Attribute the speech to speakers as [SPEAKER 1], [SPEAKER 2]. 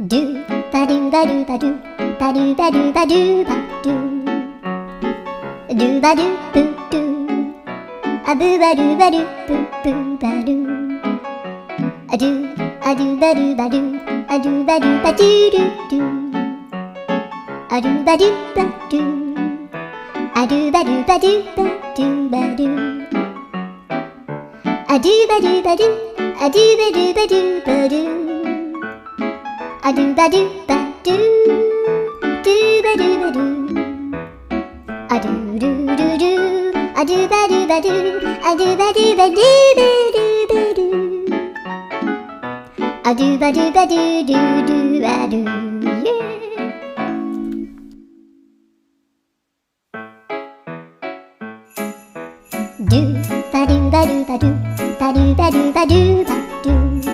[SPEAKER 1] ドゥバドゥバドゥバドゥバドゥバドゥバドゥバドゥドゥバドゥブドゥアブバドゥバドゥブブバドゥアドゥアドゥバドゥバドゥアドゥバドゥバドゥドゥドゥアドゥバドゥバドゥアドゥバドゥバドゥバドゥバドゥアドゥバドゥバドゥアドゥバドゥバドゥバドゥアドゥバドゥバドゥドゥバドゥバドゥアドゥルルルアドゥバドゥバドゥアドゥバドゥバドゥバドゥバドゥアドゥバドゥバドゥドゥドゥアドゥドゥバドゥバドゥバドゥバドゥバドゥバドゥバ